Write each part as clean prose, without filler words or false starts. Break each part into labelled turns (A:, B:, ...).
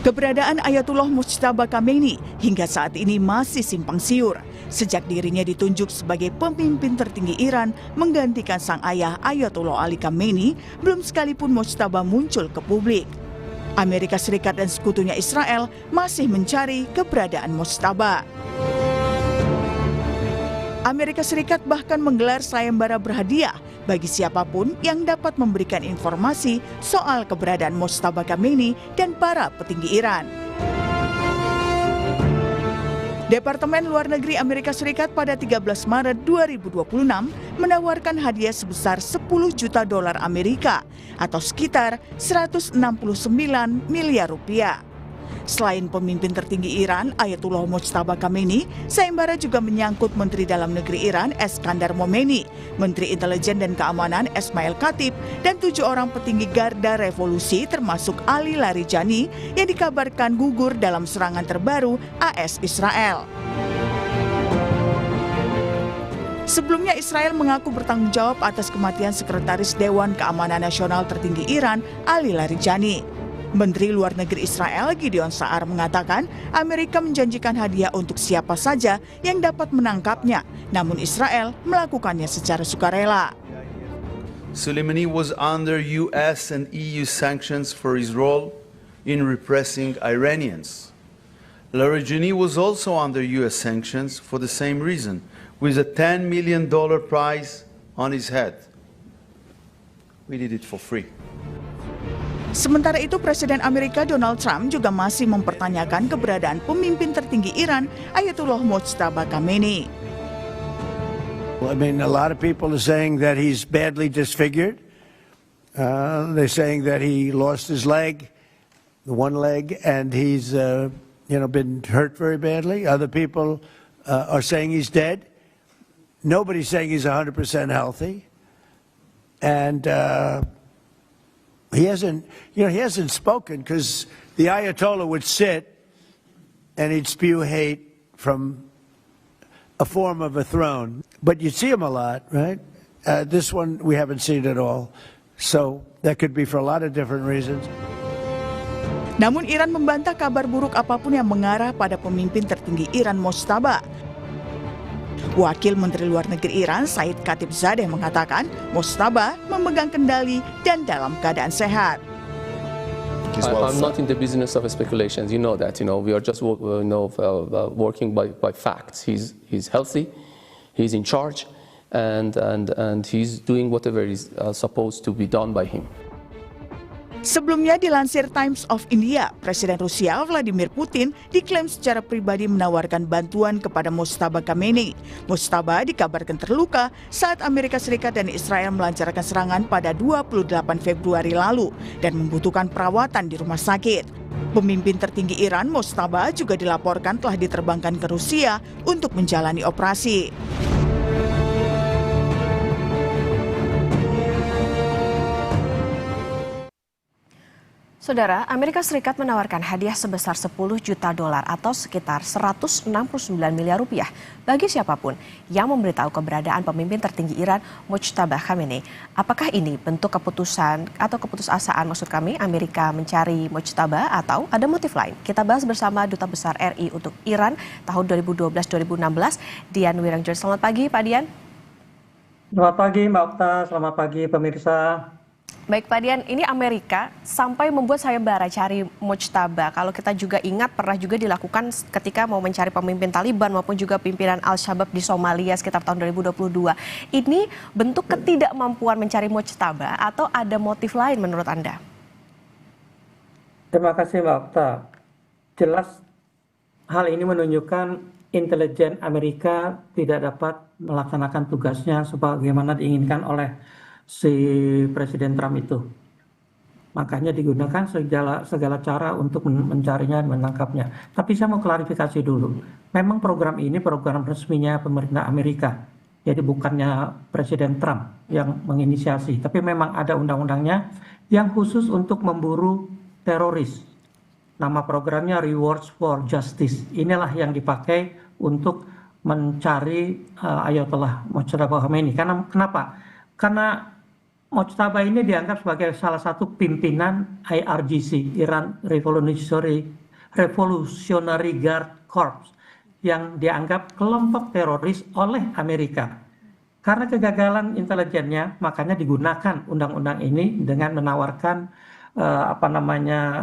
A: Keberadaan Ayatullah Mujtaba Khamenei hingga saat ini masih simpang siur. Sejak dirinya ditunjuk sebagai pemimpin tertinggi Iran menggantikan sang ayah Ayatullah Ali Khamenei, belum sekalipun Mujtaba muncul ke publik. Amerika Serikat dan sekutunya Israel masih mencari keberadaan Mujtaba. Amerika Serikat bahkan menggelar sayembara berhadiah bagi siapapun yang dapat memberikan informasi soal keberadaan Mujtaba Khamenei dan para petinggi Iran. Departemen Luar Negeri Amerika Serikat pada 13 Maret 2026 menawarkan hadiah sebesar 10 juta dolar Amerika atau sekitar 169 miliar rupiah. Selain pemimpin tertinggi Iran, Ayatullah Mujtaba Khamenei, sayembara juga menyangkut Menteri Dalam Negeri Iran, Eskandar Momeni, Menteri Intelijen dan Keamanan, Esmail Khatib, dan 7 orang petinggi Garda Revolusi termasuk Ali Larijani yang dikabarkan gugur dalam serangan terbaru AS Israel. Sebelumnya Israel mengaku bertanggung jawab atas kematian Sekretaris Dewan Keamanan Nasional tertinggi Iran, Ali Larijani. Menteri Luar Negeri Israel Gideon Sa'ar mengatakan Amerika menjanjikan hadiah untuk siapa saja yang dapat menangkapnya, namun Israel melakukannya secara sukarela.
B: Soleimani was under US and EU sanctions for his role in repressing Iranians. Larijani was also under US sanctions for the same reason, with a $10 million prize on his head. We did it for free.
A: Sementara itu, Presiden Amerika Donald Trump juga masih mempertanyakan keberadaan pemimpin tertinggi Iran, Ayatullah Mujtaba Khamenei.
C: Well, I mean, a lot of people are saying that he's badly disfigured. They're saying that he lost his leg, one leg, and he's, been hurt very badly. Other people are saying he's dead. Nobody's saying he's 100% healthy, and he hasn't spoken because the Ayatollah would sit and he'd spew hate from a form of a throne. But you see him a lot, right? This one we haven't seen at all. So that could be for a lot of different reasons.
A: Namun Iran membantah kabar buruk apapun yang mengarah pada pemimpin tertinggi Iran, Mujtaba. Wakil Menteri Luar Negeri Iran, Said Khatibzadeh mengatakan Mujtaba memegang kendali dan dalam keadaan sehat.
D: I'm not in the business of speculations. You know that. We are just working by facts. He's healthy, he's in charge, and he's doing whatever is supposed to be done by him.
A: Sebelumnya dilansir Times of India, Presiden Rusia Vladimir Putin diklaim secara pribadi menawarkan bantuan kepada Mujtaba Khamenei. Mujtaba dikabarkan terluka saat Amerika Serikat dan Israel melancarkan serangan pada 28 Februari lalu dan membutuhkan perawatan di rumah sakit. Pemimpin tertinggi Iran, Mujtaba, juga dilaporkan telah diterbangkan ke Rusia untuk menjalani operasi.
E: Saudara, Amerika Serikat menawarkan hadiah sebesar 10 juta dolar atau sekitar 169 miliar rupiah bagi siapapun yang memberitahu keberadaan pemimpin tertinggi Iran, Mujtaba Khamenei. Apakah ini bentuk keputusan atau keputusasaan maksud kami Amerika mencari Mujtaba atau ada motif lain? Kita bahas bersama Duta Besar RI untuk Iran tahun 2012-2016, Dian Wirangjot. Selamat pagi, Pak Dian.
F: Selamat pagi, Mbak Okta. Selamat pagi, pemirsa.
E: Baik Pak Dian, ini Amerika sampai membuat sayembara cari Mujtaba. Kalau kita juga ingat pernah juga dilakukan ketika mau mencari pemimpin Taliban maupun juga pimpinan Al-Shabaab di Somalia sekitar tahun 2022. Ini bentuk ketidakmampuan mencari Mujtaba atau ada motif lain menurut Anda?
F: Terima kasih Mbak Okta. Jelas hal ini menunjukkan intelijen Amerika tidak dapat melaksanakan tugasnya sebagaimana diinginkan oleh si Presiden Trump itu. Makanya digunakan segala cara untuk mencarinya dan menangkapnya. Tapi saya mau klarifikasi dulu. Memang program ini program resminya pemerintah Amerika. Jadi bukannya Presiden Trump yang menginisiasi. Tapi memang ada undang-undangnya yang khusus untuk memburu teroris. Nama programnya Rewards for Justice. Inilah yang dipakai untuk mencari Ayatollah Mujtaba Khamenei. Kenapa? Karena Mojtaba ini dianggap sebagai salah satu pimpinan IRGC, Iran Revolutionary Guard Corps, yang dianggap kelompok teroris oleh Amerika. Karena kegagalan intelijennya, makanya digunakan undang-undang ini dengan menawarkan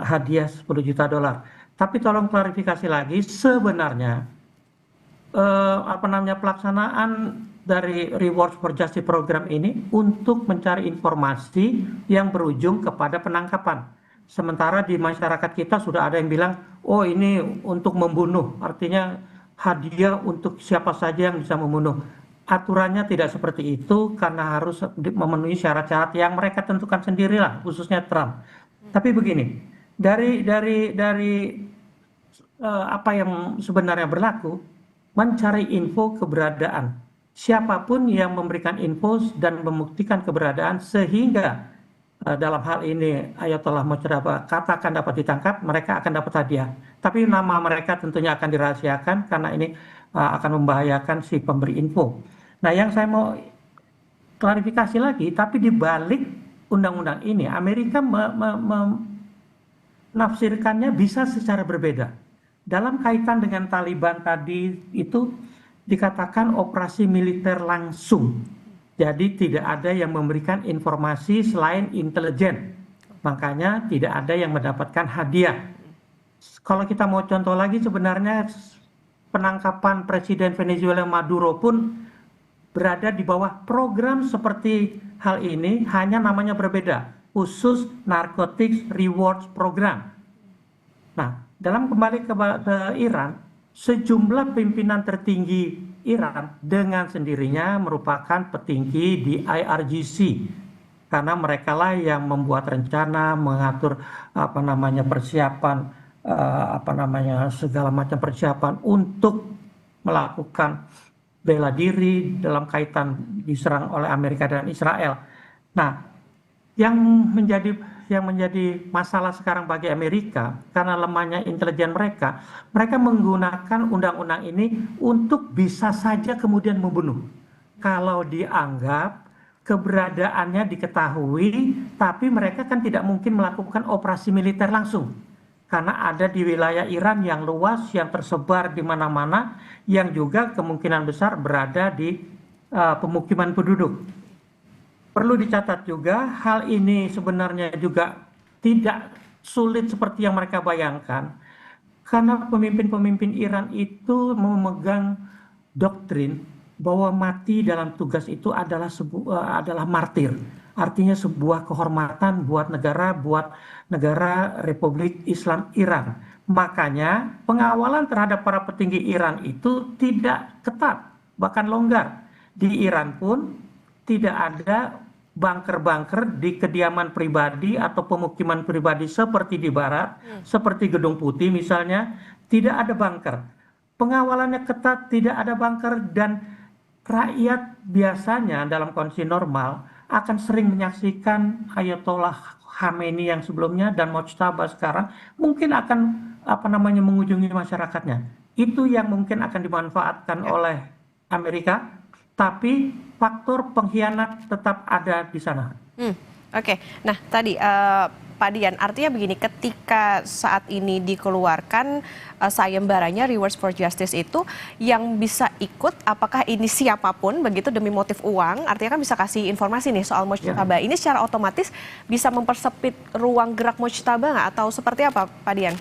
F: hadiah 10 juta dolar. Tapi tolong klarifikasi lagi, sebenarnya pelaksanaan dari Rewards for Justice program ini untuk mencari informasi yang berujung kepada penangkapan. Sementara di masyarakat kita sudah ada yang bilang, oh ini untuk membunuh, artinya hadiah untuk siapa saja yang bisa membunuh. Aturannya tidak seperti itu karena harus memenuhi syarat-syarat yang mereka tentukan sendirilah, khususnya Trump. Tapi begini, dari apa yang sebenarnya berlaku, mencari info keberadaan siapapun yang memberikan info dan membuktikan keberadaan sehingga dalam hal ini Ayatollah Mojtaba katakan dapat ditangkap, mereka akan dapat hadiah. Tapi nama mereka tentunya akan dirahasiakan karena ini akan membahayakan si pemberi info. Nah, yang saya mau klarifikasi lagi, tapi di balik undang-undang ini Amerika menafsirkannya bisa secara berbeda. Dalam kaitan dengan Taliban tadi itu dikatakan operasi militer langsung. Jadi tidak ada yang memberikan informasi selain intelijen. Makanya tidak ada yang mendapatkan hadiah. Kalau kita mau contoh lagi, sebenarnya penangkapan Presiden Venezuela Maduro pun berada di bawah program seperti hal ini, hanya namanya berbeda, khusus Narcotics Rewards Program. Nah, dalam kembali ke Iran, sejumlah pimpinan tertinggi Iran dengan sendirinya merupakan petinggi di IRGC, karena mereka lah yang membuat rencana, mengatur persiapan, segala macam persiapan untuk melakukan bela diri dalam kaitan diserang oleh Amerika dan Israel. Nah, yang menjadi masalah sekarang bagi Amerika karena lemahnya intelijen mereka menggunakan undang-undang ini untuk bisa saja kemudian membunuh. Kalau dianggap keberadaannya diketahui, tapi mereka kan tidak mungkin melakukan operasi militer langsung. Karena ada di wilayah Iran yang luas, yang tersebar di mana-mana, yang juga kemungkinan besar berada di pemukiman penduduk. Perlu dicatat juga, hal ini sebenarnya juga tidak sulit seperti yang mereka bayangkan. Karena pemimpin-pemimpin Iran itu memegang doktrin bahwa mati dalam tugas itu adalah martir. Artinya sebuah kehormatan buat negara Republik Islam Iran. Makanya pengawalan terhadap para petinggi Iran itu tidak ketat, bahkan longgar. Di Iran pun tidak ada bunker-bunker di kediaman pribadi atau pemukiman pribadi seperti di barat, seperti Gedung Putih misalnya, tidak ada bunker. Pengawalannya ketat, tidak ada bunker, dan rakyat biasanya dalam kondisi normal akan sering menyaksikan Ayatollah Khamenei yang sebelumnya dan Mojtaba sekarang mungkin akan mengunjungi masyarakatnya. Itu yang mungkin akan dimanfaatkan oleh Amerika, tapi faktor pengkhianat tetap ada di sana.
E: Oke. Nah, tadi Pak Dian, artinya begini, ketika saat ini dikeluarkan sayembaranya Rewards for Justice itu, yang bisa ikut apakah ini siapapun begitu demi motif uang, artinya kan bisa kasih informasi nih soal Mojtaba. Ini secara otomatis bisa mempersempit ruang gerak Mojtaba nggak, atau seperti apa Pak Dian?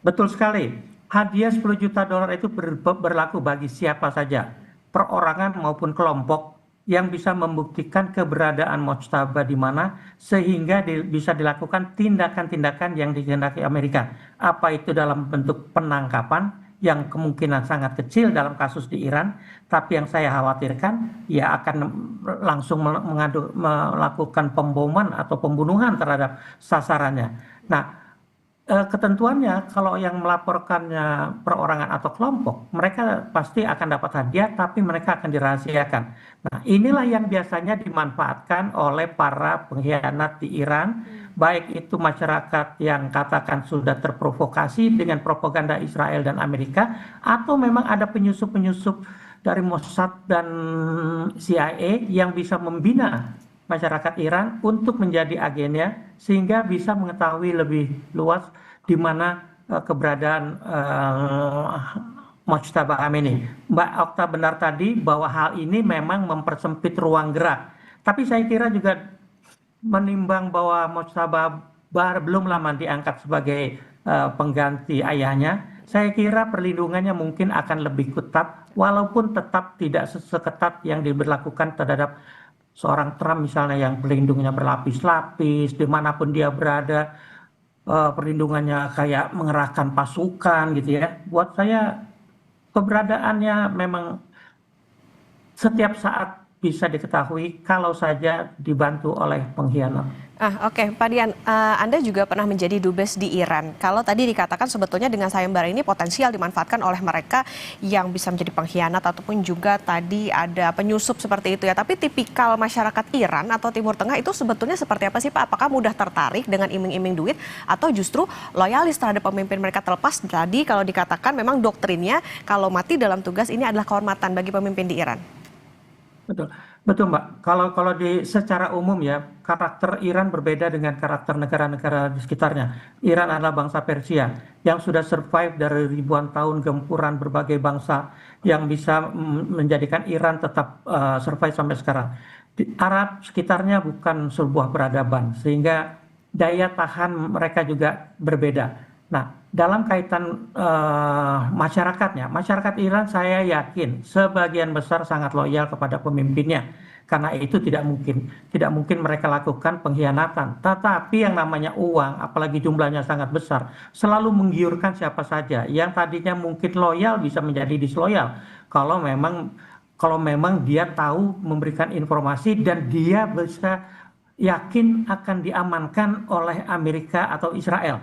F: Betul sekali. Hadiah 10 juta dolar itu berlaku bagi siapa saja, perorangan maupun kelompok yang bisa membuktikan keberadaan Mojtaba di mana sehingga bisa dilakukan tindakan-tindakan yang dikehendaki Amerika. Apa itu dalam bentuk penangkapan yang kemungkinan sangat kecil dalam kasus di Iran, tapi yang saya khawatirkan ya akan langsung melakukan pemboman atau pembunuhan terhadap sasarannya. Nah, ketentuannya kalau yang melaporkannya perorangan atau kelompok, mereka pasti akan dapat hadiah, tapi mereka akan dirahasiakan. Nah, inilah yang biasanya dimanfaatkan oleh para pengkhianat di Iran, baik itu masyarakat yang katakan sudah terprovokasi dengan propaganda Israel dan Amerika, atau memang ada penyusup-penyusup dari Mossad dan CIA yang bisa membina masyarakat Iran untuk menjadi agennya sehingga bisa mengetahui lebih luas di mana keberadaan Mojtaba Khamenei. Mbak Okta benar tadi bahwa hal ini memang mempersempit ruang gerak. Tapi saya kira juga menimbang bahwa Mojtaba belum lama diangkat sebagai pengganti ayahnya, saya kira perlindungannya mungkin akan lebih ketat, walaupun tetap tidak seketat yang diberlakukan terhadap seorang Trump misalnya yang perlindungannya berlapis-lapis, dimanapun dia berada, perlindungannya kayak mengerahkan pasukan gitu ya. Buat saya keberadaannya memang setiap saat bisa diketahui kalau saja dibantu oleh pengkhianat.
E: Oke, Pak Dian, Anda juga pernah menjadi dubes di Iran. Kalau tadi dikatakan sebetulnya dengan sayembara ini potensial dimanfaatkan oleh mereka yang bisa menjadi pengkhianat ataupun juga tadi ada penyusup seperti itu ya. Tapi tipikal masyarakat Iran atau Timur Tengah itu sebetulnya seperti apa sih Pak? Apakah mudah tertarik dengan iming-iming duit atau justru loyalis terhadap pemimpin mereka, terlepas tadi kalau dikatakan memang doktrinnya kalau mati dalam tugas ini adalah kehormatan bagi pemimpin di Iran?
F: Betul, betul Mbak. Kalau secara umum ya, karakter Iran berbeda dengan karakter negara-negara di sekitarnya. Iran adalah bangsa Persia yang sudah survive dari ribuan tahun gempuran berbagai bangsa yang bisa menjadikan Iran tetap survive sampai sekarang. Di Arab sekitarnya bukan sebuah peradaban, sehingga daya tahan mereka juga berbeda. Nah, dalam kaitan masyarakatnya, masyarakat Iran saya yakin sebagian besar sangat loyal kepada pemimpinnya. Karena itu tidak mungkin mereka lakukan pengkhianatan. Tetapi yang namanya uang, apalagi jumlahnya sangat besar, selalu menggiurkan siapa saja. Yang tadinya mungkin loyal bisa menjadi disloyal. Kalau memang dia tahu memberikan informasi dan dia bisa yakin akan diamankan oleh Amerika atau Israel.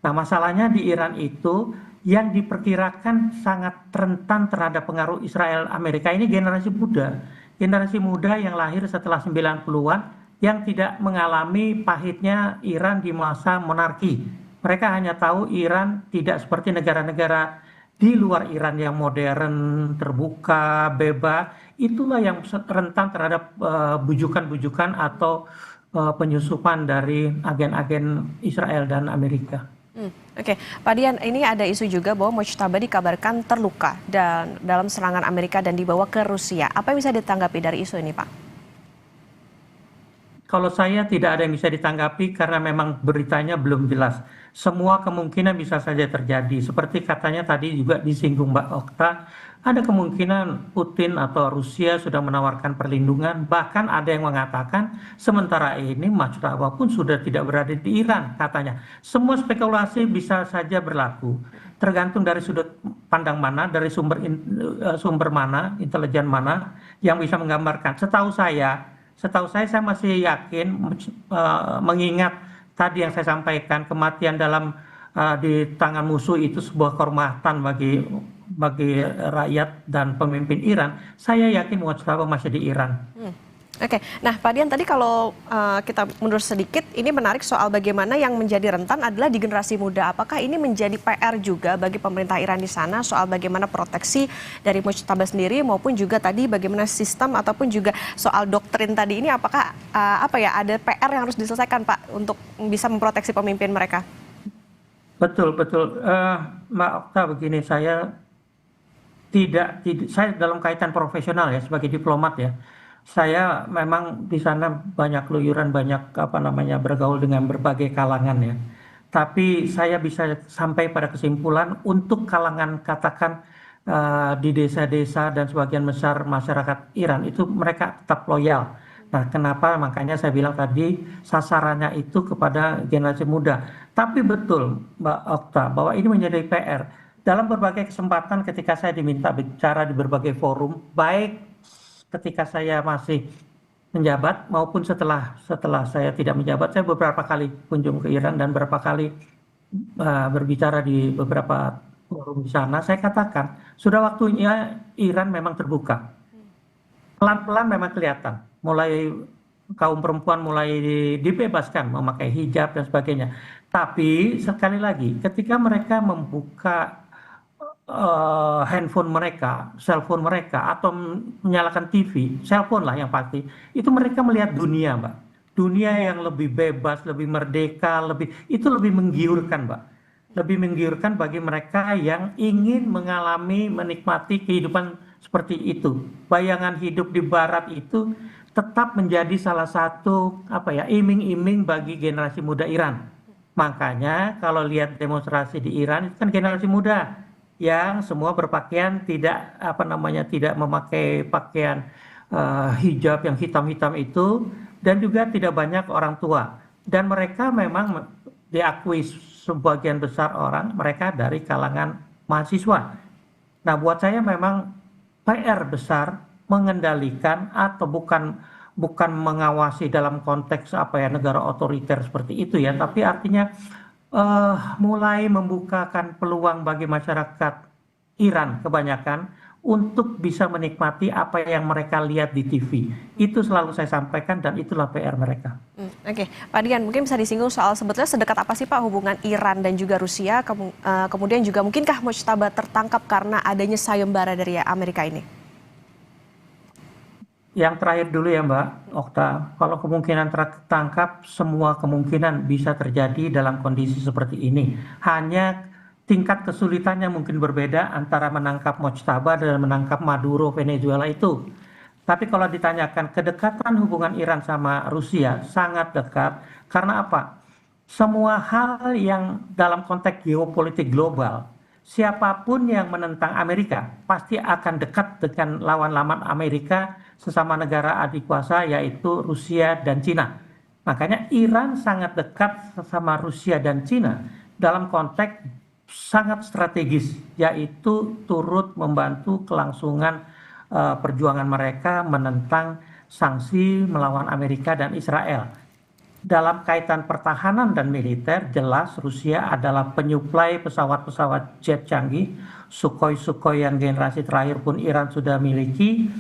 F: Nah, masalahnya di Iran itu yang diperkirakan sangat rentan terhadap pengaruh Israel Amerika ini generasi muda. Generasi muda yang lahir setelah 90-an yang tidak mengalami pahitnya Iran di masa monarki. Mereka hanya tahu Iran tidak seperti negara-negara di luar Iran yang modern, terbuka, bebas. Itulah yang rentan terhadap bujukan-bujukan atau penyusupan dari agen-agen Israel dan Amerika.
E: Oke, Pak Dian, ini ada isu juga bahwa Mojtaba dikabarkan terluka dan dalam serangan Amerika dan dibawa ke Rusia. Apa yang bisa ditanggapi dari isu ini, Pak?
F: Kalau saya tidak ada yang bisa ditanggapi karena memang beritanya belum jelas. Semua kemungkinan bisa saja terjadi. Seperti katanya tadi juga disinggung Mbak Okta, ada kemungkinan Putin atau Rusia sudah menawarkan perlindungan. Bahkan ada yang mengatakan sementara ini Mojtaba pun sudah tidak berada di Iran katanya. Semua spekulasi bisa saja berlaku. Tergantung dari sudut pandang mana, dari sumber mana, intelijen mana yang bisa menggambarkan. Setahu saya masih yakin mengingat tadi yang saya sampaikan, kematian di tangan musuh itu sebuah kehormatan bagi rakyat dan pemimpin Iran. Saya yakin Mojtaba masih di Iran.
E: Oke, nah Pak Dian tadi kalau kita mundur sedikit, ini menarik soal bagaimana yang menjadi rentan adalah di generasi muda. Apakah ini menjadi PR juga bagi pemerintah Iran di sana soal bagaimana proteksi dari Mojtaba sendiri maupun juga tadi bagaimana sistem ataupun juga soal doktrin tadi ini apakah ada PR yang harus diselesaikan Pak untuk bisa memproteksi pemimpin mereka?
F: Betul. Mbak Okta, begini, saya dalam kaitan profesional ya sebagai diplomat ya. Saya memang di sana banyak keluyuran, banyak bergaul dengan berbagai kalangan ya. Tapi saya bisa sampai pada kesimpulan untuk kalangan katakan di desa-desa dan sebagian besar masyarakat Iran itu mereka tetap loyal. Nah, kenapa? Makanya saya bilang tadi sasarannya itu kepada generasi muda. Tapi betul Mbak Okta bahwa ini menjadi PR. Dalam berbagai kesempatan ketika saya diminta bicara di berbagai forum, baik ketika saya masih menjabat maupun setelah saya tidak menjabat, saya beberapa kali kunjung ke Iran dan beberapa kali berbicara di beberapa forum di sana. Saya katakan sudah waktunya Iran memang terbuka. Pelan-pelan memang kelihatan, mulai kaum perempuan mulai dibebaskan memakai hijab dan sebagainya. Tapi sekali lagi, ketika mereka membuka handphone mereka, cellphone mereka, atau menyalakan TV, cellphone lah yang pasti, itu mereka melihat dunia, Mbak. Dunia yang lebih bebas, lebih merdeka, itu lebih menggiurkan, Mbak. Lebih menggiurkan bagi mereka yang ingin mengalami, menikmati kehidupan seperti itu. Bayangan hidup di Barat itu tetap menjadi salah satu iming-iming bagi generasi muda Iran. Makanya kalau lihat demonstrasi di Iran itu kan generasi muda yang semua berpakaian tidak memakai pakaian hijab yang hitam-hitam itu, dan juga tidak banyak orang tua, dan mereka memang diakui sebagian besar orang mereka dari kalangan mahasiswa. Nah, buat saya memang PR besar mengendalikan, atau bukan mengawasi dalam konteks negara otoriter seperti itu ya, tapi artinya mulai membukakan peluang bagi masyarakat Iran kebanyakan untuk bisa menikmati apa yang mereka lihat di TV. Itu selalu saya sampaikan, dan itulah PR mereka.
E: Oke, Pak Dian, mungkin bisa disinggung soal sebetulnya sedekat apa sih Pak hubungan Iran dan juga Rusia, kemudian juga mungkinkah Mojtaba tertangkap karena adanya sayembara dari Amerika ini?
F: Yang terakhir dulu ya Mbak Okta, kalau kemungkinan tertangkap, semua kemungkinan bisa terjadi dalam kondisi seperti ini. Hanya tingkat kesulitannya mungkin berbeda antara menangkap Mojtaba dan menangkap Maduro Venezuela itu. Tapi kalau ditanyakan kedekatan hubungan Iran sama Rusia, sangat dekat. Karena apa? Semua hal yang dalam konteks geopolitik global, siapapun yang menentang Amerika pasti akan dekat dengan lawan-lawan Amerika, sesama negara adikuasa, yaitu Rusia dan Cina. Makanya Iran sangat dekat sama Rusia dan Cina dalam konteks sangat strategis, yaitu turut membantu kelangsungan perjuangan mereka menentang sanksi melawan Amerika dan Israel. Dalam kaitan pertahanan dan militer, jelas Rusia adalah penyuplai pesawat-pesawat jet canggih, Sukhoi yang generasi terakhir pun Iran sudah miliki.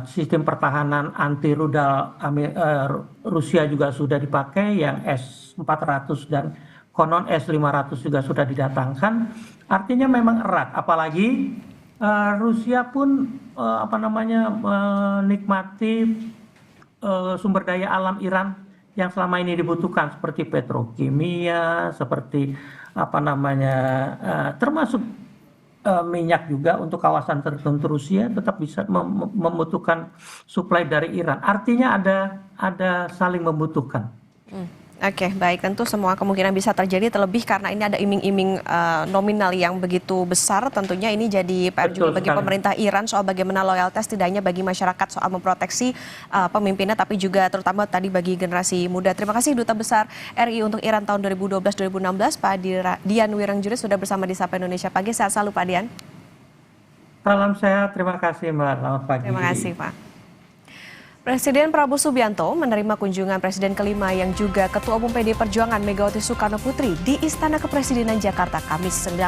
F: Sistem pertahanan anti rudal Rusia juga sudah dipakai, yang S-400 dan konon S-500 juga sudah didatangkan. Artinya memang erat, apalagi Rusia pun menikmati sumber daya alam Iran yang selama ini dibutuhkan, seperti petrokimia, seperti termasuk minyak juga untuk kawasan tertentu. Rusia tetap bisa membutuhkan suplai dari Iran. Artinya ada saling membutuhkan.
E: Oke, baik. Tentu semua kemungkinan bisa terjadi, terlebih karena ini ada iming-iming nominal yang begitu besar. Tentunya ini jadi PR juga bagi pemerintah Iran soal bagaimana loyalitas tidak hanya bagi masyarakat soal memproteksi pemimpinnya, tapi juga terutama tadi bagi generasi muda. Terima kasih Duta Besar RI untuk Iran tahun 2012-2016, Pak Dian Wirangjuri sudah bersama di Sapa Indonesia Pagi. Sehat selalu Pak Dian.
F: Salam sehat, terima kasih Mbak. Selamat pagi.
E: Terima kasih Pak. Presiden Prabowo Subianto menerima kunjungan Presiden kelima yang juga Ketua Umum PD Perjuangan Megawati Soekarno Putri di Istana Kepresidenan Jakarta Kamis 19